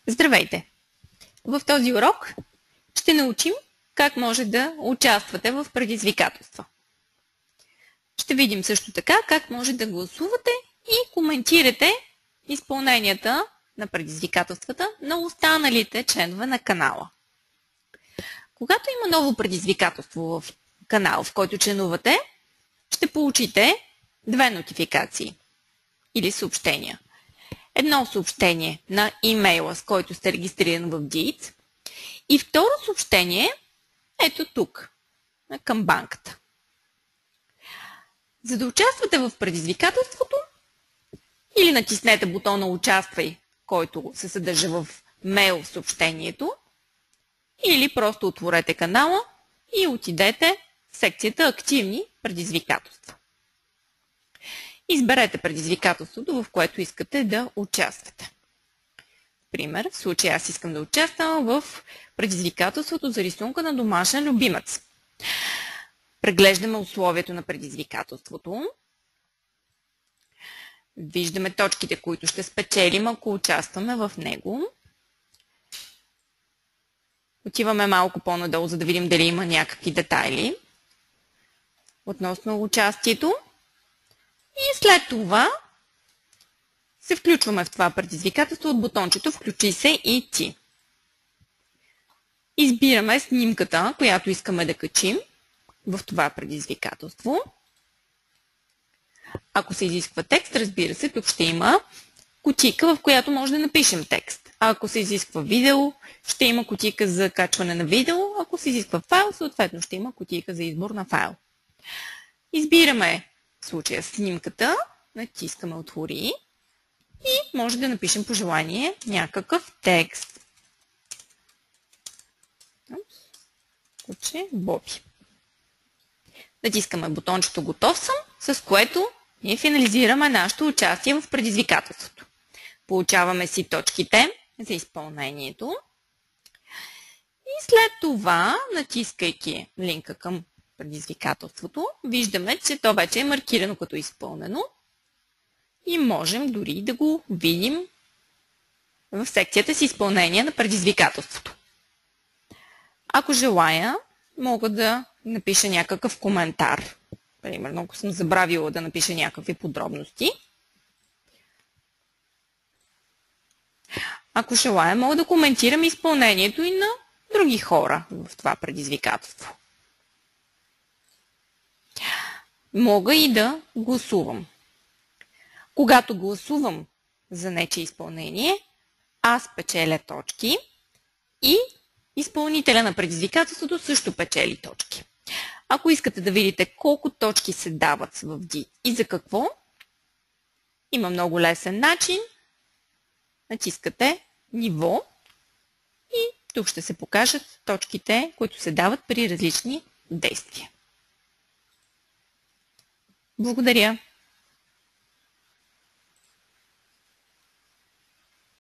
Здравейте! В този урок ще научим как може да участвате в предизвикателства. Ще видим също така как може да гласувате и коментирате изпълненията на предизвикателствата на останалите членове на канала. Когато има ново предизвикателство в канал, в който членувате, ще получите две нотификации или съобщения. Едно съобщение на имейла, с който сте регистриран в Jitsi, и второ съобщение ето тук, към банката. За да участвате в предизвикателството, или натиснете бутона "Участвай", който се съдържа в мейл съобщението, или просто отворете канала и отидете в секцията "Активни предизвикателства". Изберете предизвикателството, в което искате да участвате. Пример, в случая аз искам да участвам в предизвикателството за рисунка на домашен любимец. Преглеждаме условието на предизвикателството. Виждаме точките, които ще спечелим, ако участваме в него. Отиваме малко по-надолу, за да видим дали има някакви детайли относно участието. И след това се включваме в това предизвикателство от бутончето "Включи се и ти". Избираме снимката, която искаме да качим в това предизвикателство. Ако се изисква текст, разбира се, тук ще има кутийка, в която може да напишем текст. А ако се изисква видео, ще има кутийка за качване на видео. Ако се изисква файл, съответно ще има кутийка за избор на файл. Избираме в случая снимката, натискаме "Отвори" и може да напишем по желание някакъв текст. Куче Боби. Натискаме бутончето "Готов съм", с което ние финализираме нашето участие в предизвикателството. Получаваме си точките за изпълнението. И след това, натискайки линка към предизвикателството, виждаме, че то вече е маркирано като изпълнено и можем дори да го видим в секцията с изпълнение на предизвикателството. Ако желая, мога да напиша някакъв коментар. Примерно, ако съм забравила да напиша някакви подробности. Ако желая, мога да коментирам изпълнението и на други хора в това предизвикателство. Мога и да гласувам. Когато гласувам за нечие изпълнение, аз печеля точки и изпълнителя на предизвикателството също печели точки. Ако искате да видите колко точки се дават в Jitsi и за какво, има много лесен начин. Натискате "Ниво" и тук ще се покажат точките, които се дават при различни действия. Благодаря!